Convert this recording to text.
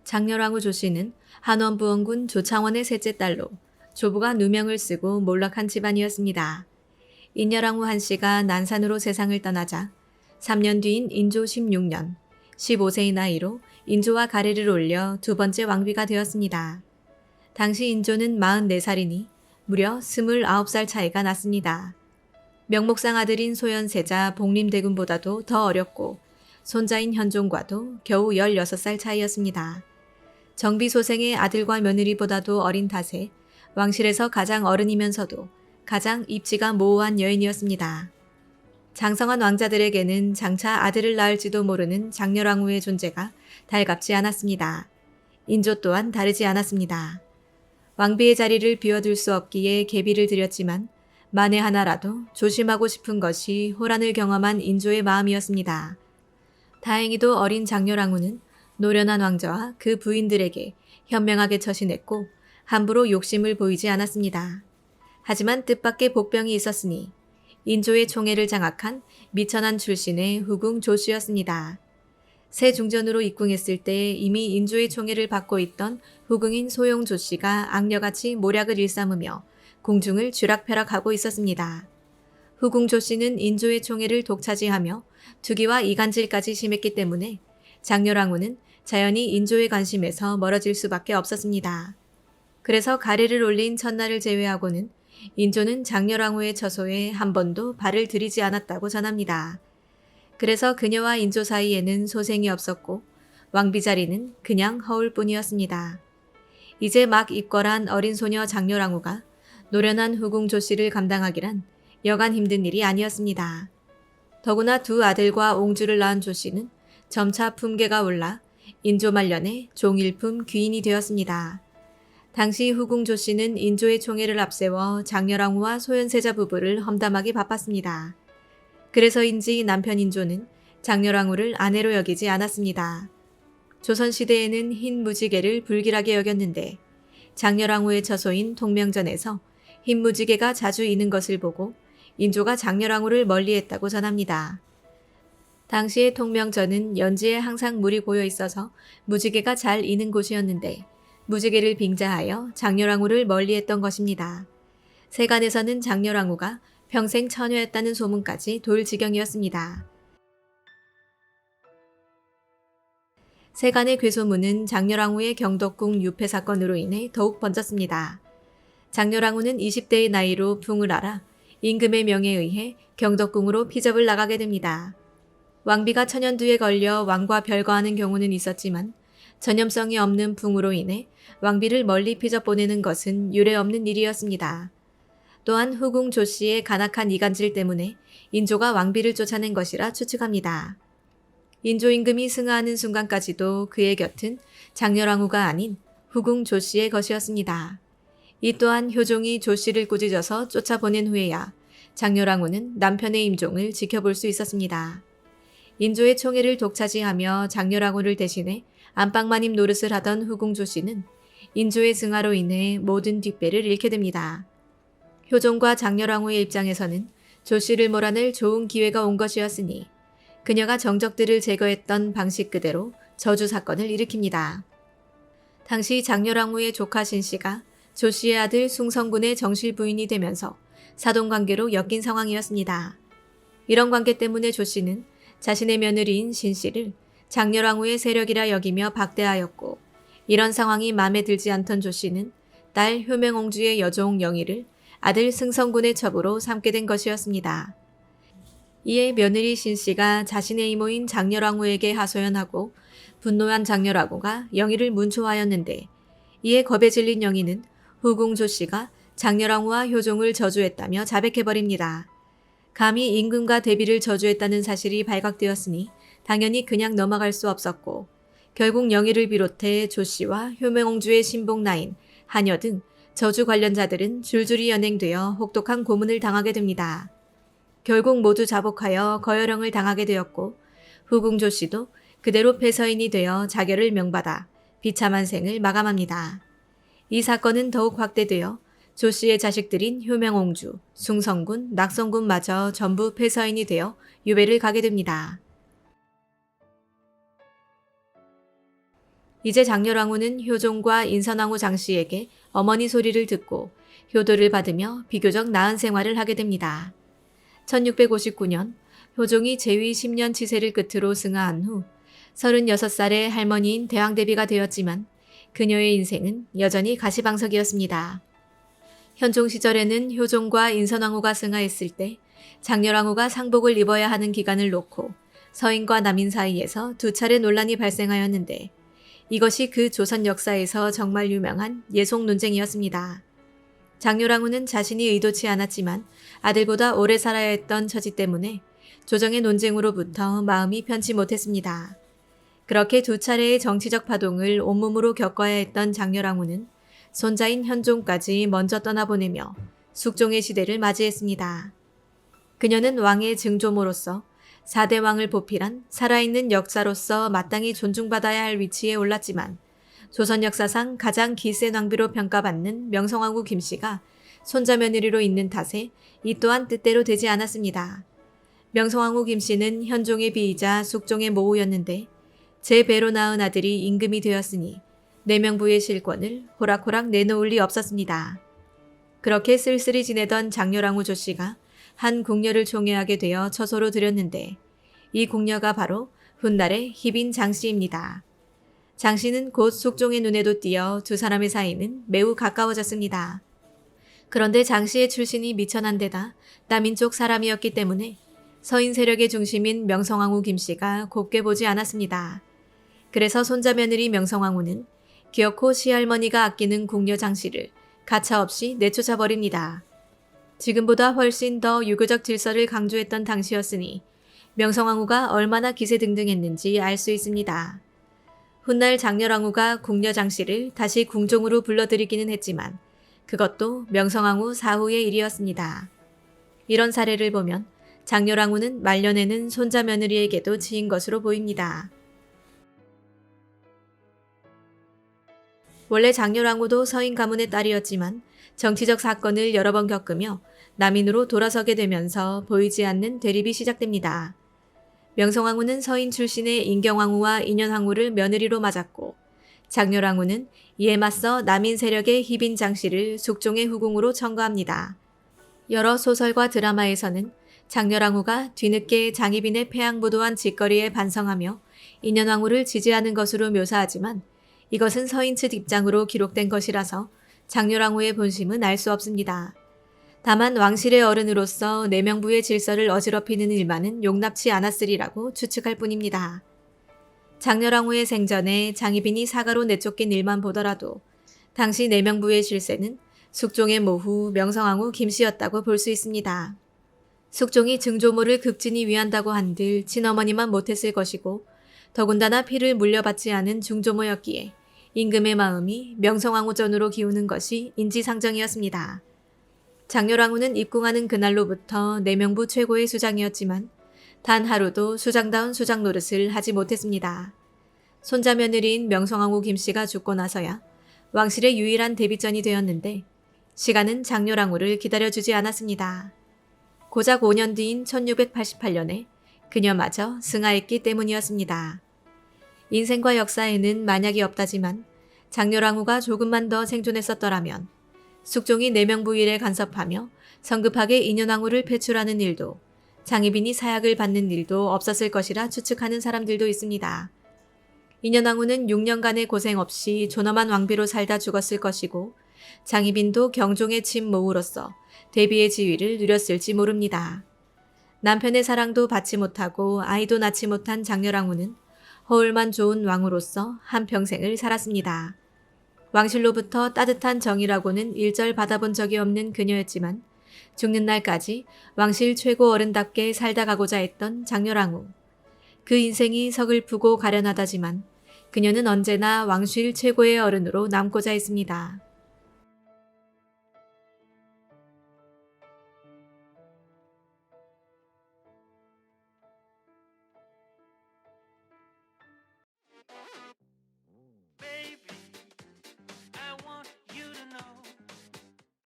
장렬왕후 조씨는 한원부원군 조창원의 셋째 딸로 조부가 누명을 쓰고 몰락한 집안이었습니다. 인열왕후 한씨가 난산으로 세상을 떠나자 3년 뒤인 인조 16년 15세의 나이로 인조와 가래를 올려 두 번째 왕비가 되었습니다. 당시 인조는 44살이니 무려 29살 차이가 났습니다. 명목상 아들인 소현세자 복림대군보다도 더 어렸고 손자인 현종과도 겨우 16살 차이였습니다. 정비소생의 아들과 며느리보다도 어린 탓에 왕실에서 가장 어른이면서도 가장 입지가 모호한 여인이었습니다. 장성한 왕자들에게는 장차 아들을 낳을지도 모르는 장렬왕후의 존재가 달갑지 않았습니다. 인조 또한 다르지 않았습니다. 왕비의 자리를 비워둘 수 없기에 계비를 드렸지만 만에 하나라도 조심하고 싶은 것이 호란을 경험한 인조의 마음이었습니다. 다행히도 어린 장렬왕후는 노련한 왕자와 그 부인들에게 현명하게 처신했고 함부로 욕심을 보이지 않았습니다. 하지만 뜻밖의 복병이 있었으니 인조의 총애를 장악한 미천한 출신의 후궁 조씨였습니다. 새 중전으로 입궁했을 때 이미 인조의 총애를 받고 있던 후궁인 소용 조씨가 악녀같이 모략을 일삼으며 궁중을 쥐락펴락하고 있었습니다. 후궁 조씨는 인조의 총애를 독차지하며 투기와 이간질까지 심했기 때문에 장렬왕후는 자연히 인조의 관심에서 멀어질 수밖에 없었습니다. 그래서 가래를 올린 첫날을 제외하고는 인조는 장렬왕후의 처소에 한 번도 발을 들이지 않았다고 전합니다. 그래서 그녀와 인조 사이에는 소생이 없었고 왕비 자리는 그냥 허울뿐이었습니다. 이제 막 입궐한 어린 소녀 장렬왕후가 노련한 후궁 조씨를 감당하기란 여간 힘든 일이 아니었습니다. 더구나 두 아들과 옹주를 낳은 조씨는 점차 품계가 올라 인조 말년에 종일품 귀인이 되었습니다. 당시 후궁 조씨는 인조의 총애를 앞세워 장렬왕후와 소현세자 부부를 험담하기 바빴습니다. 그래서인지 남편 인조는 장렬왕후를 아내로 여기지 않았습니다. 조선시대에는 흰 무지개를 불길하게 여겼는데 장렬왕후의 처소인 통명전에서 흰 무지개가 자주 이는 것을 보고 인조가 장렬왕후를 멀리했다고 전합니다. 당시의 통명전은 연지에 항상 물이 고여 있어서 무지개가 잘 이는 곳이었는데 무지개를 빙자하여 장렬왕후를 멀리했던 것입니다. 세간에서는 장렬왕후가 평생 처녀였다는 소문까지 돌 지경이었습니다. 세간의 괴소문은 장렬왕후의 경덕궁 유폐 사건으로 인해 더욱 번졌습니다. 장렬왕후는 20대의 나이로 풍을 알아 임금의 명에 의해 경덕궁으로 피접을 나가게 됩니다. 왕비가 천연두에 걸려 왕과 별거하는 경우는 있었지만 전염성이 없는 풍으로 인해 왕비를 멀리 피접 보내는 것은 유례없는 일이었습니다. 또한 후궁 조씨의 간악한 이간질 때문에 인조가 왕비를 쫓아낸 것이라 추측합니다. 인조 임금이 승하하는 순간까지도 그의 곁은 장렬왕후가 아닌 후궁 조씨의 것이었습니다. 이 또한 효종이 조씨를 꾸짖어서 쫓아보낸 후에야 장렬왕후는 남편의 임종을 지켜볼 수 있었습니다. 인조의 총애를 독차지하며 장렬왕후를 대신해 안방마님 노릇을 하던 후궁 조씨는 인조의 승하로 인해 모든 뒷배를 잃게 됩니다. 효종과 장렬왕후의 입장에서는 조씨를 몰아낼 좋은 기회가 온 것이었으니 그녀가 정적들을 제거했던 방식 그대로 저주 사건을 일으킵니다. 당시 장렬왕후의 조카 신씨가 조씨의 아들 숭성군의 정실 부인이 되면서 사돈관계로 엮인 상황이었습니다. 이런 관계 때문에 조씨는 자신의 며느리인 신씨를 장렬왕후의 세력이라 여기며 박대하였고 이런 상황이 마음에 들지 않던 조씨는 딸 효명옹주의 여종 영희를 아들 승성군의 첩으로 삼게 된 것이었습니다. 이에 며느리 신씨가 자신의 이모인 장렬왕후에게 하소연하고 분노한 장렬왕후가 영희를 문초하였는데 이에 겁에 질린 영희는 후궁 조씨가 장렬왕후와 효종을 저주했다며 자백해버립니다. 감히 임금과 대비를 저주했다는 사실이 발각되었으니 당연히 그냥 넘어갈 수 없었고 결국 영희를 비롯해 조씨와 효명옹주의 신복나인, 하녀 등 저주 관련자들은 줄줄이 연행되어 혹독한 고문을 당하게 됩니다. 결국 모두 자복하여 거열형을 당하게 되었고 후궁 조씨도 그대로 폐서인이 되어 자결을 명받아 비참한 생을 마감합니다. 이 사건은 더욱 확대되어 조씨의 자식들인 효명옹주, 숭성군, 낙성군마저 전부 폐서인이 되어 유배를 가게 됩니다. 이제 장렬왕후는 효종과 인선왕후 장씨에게 어머니 소리를 듣고 효도를 받으며 비교적 나은 생활을 하게 됩니다. 1659년 효종이 재위 10년 치세를 끝으로 승하한 후 36살의 할머니인 대왕대비가 되었지만 그녀의 인생은 여전히 가시방석이었습니다. 현종 시절에는 효종과 인선왕후가 승하했을 때 장렬왕후가 상복을 입어야 하는 기간을 놓고 서인과 남인 사이에서 두 차례 논란이 발생하였는데 이것이 그 조선 역사에서 정말 유명한 예속 논쟁이었습니다. 장렬왕후는 자신이 의도치 않았지만 아들보다 오래 살아야 했던 처지 때문에 조정의 논쟁으로부터 마음이 편치 못했습니다. 그렇게 두 차례의 정치적 파동을 온몸으로 겪어야 했던 장렬왕후는 손자인 현종까지 먼저 떠나보내며 숙종의 시대를 맞이했습니다. 그녀는 왕의 증조모로서 4대 왕을 보필한 살아있는 역사로서 마땅히 존중받아야 할 위치에 올랐지만 조선 역사상 가장 기센 왕비로 평가받는 명성황후 김씨가 손자 며느리로 있는 탓에 이 또한 뜻대로 되지 않았습니다. 명성황후 김씨는 현종의 비이자 숙종의 모우였는데 제 배로 낳은 아들이 임금이 되었으니 내명부의 실권을 호락호락 내놓을 리 없었습니다. 그렇게 쓸쓸히 지내던 장렬왕후 조씨가 한 궁녀를 총애하게 되어 처소로 들였는데 이 궁녀가 바로 훗날의 희빈 장씨입니다. 장씨는 곧 숙종의 눈에도 띄어 두 사람의 사이는 매우 가까워졌습니다. 그런데 장씨의 출신이 미천한 데다 남인 쪽 사람이었기 때문에 서인 세력의 중심인 명성황후 김씨가 곱게 보지 않았습니다. 그래서 손자 며느리 명성황후는 기어코 시할머니가 아끼는 궁녀 장씨를 가차없이 내쫓아 버립니다. 지금보다 훨씬 더 유교적 질서를 강조했던 당시였으니 명성황후가 얼마나 기세등등했는지 알 수 있습니다. 훗날 장렬왕후가 궁녀 장씨를 다시 궁종으로 불러들이기는 했지만 그것도 명성황후 사후의 일이었습니다. 이런 사례를 보면 장렬왕후는 말년에는 손자 며느리에게도 지인 것으로 보입니다. 원래 장렬왕후도 서인 가문의 딸이었지만 정치적 사건을 여러 번 겪으며 남인으로 돌아서게 되면서 보이지 않는 대립이 시작됩니다. 명성황후는 서인 출신의 인경왕후와 인현왕후를 며느리로 맞았고 장렬왕후는 이에 맞서 남인 세력의 희빈 장씨를 숙종의 후궁으로 청구합니다. 여러 소설과 드라마에서는 장렬왕후가 뒤늦게 장희빈의 패양부도한 짓거리에 반성하며 인현왕후를 지지하는 것으로 묘사하지만 이것은 서인 측 입장으로 기록된 것이라서 장렬왕후의 본심은 알 수 없습니다. 다만 왕실의 어른으로서 내명부의 질서를 어지럽히는 일만은 용납치 않았으리라고 추측할 뿐입니다. 장렬왕후의 생전에 장희빈이 사가로 내쫓긴 일만 보더라도 당시 내명부의 실세는 숙종의 모후 명성황후 김씨였다고 볼 수 있습니다. 숙종이 증조모를 극진히 위한다고 한들 친어머니만 못했을 것이고 더군다나 피를 물려받지 않은 중조모였기에 임금의 마음이 명성황후전으로 기우는 것이 인지상정이었습니다. 장렬왕후는 입궁하는 그날로부터 내명부 최고의 수장이었지만 단 하루도 수장다운 수장 노릇을 하지 못했습니다. 손자 며느리인 명성황후 김씨가 죽고 나서야 왕실의 유일한 대비전이 되었는데 시간은 장렬왕후를 기다려주지 않았습니다. 고작 5년 뒤인 1688년에 그녀마저 승하했기 때문이었습니다. 인생과 역사에는 만약이 없다지만 장렬왕후가 조금만 더 생존했었더라면 숙종이 내명부 일에 간섭하며 성급하게 인현왕후를 배출하는 일도 장희빈이 사약을 받는 일도 없었을 것이라 추측하는 사람들도 있습니다. 인현왕후는 6년간의 고생 없이 존엄한 왕비로 살다 죽었을 것이고 장희빈도 경종의 친모우로서 대비의 지위를 누렸을지 모릅니다. 남편의 사랑도 받지 못하고 아이도 낳지 못한 장렬왕후는 허울만 좋은 왕으로서 한평생을 살았습니다. 왕실로부터 따뜻한 정이라고는 일절 받아본 적이 없는 그녀였지만 죽는 날까지 왕실 최고 어른답게 살다 가고자 했던 장렬왕후. 그 인생이 서글프고 가련하다지만 그녀는 언제나 왕실 최고의 어른으로 남고자 했습니다.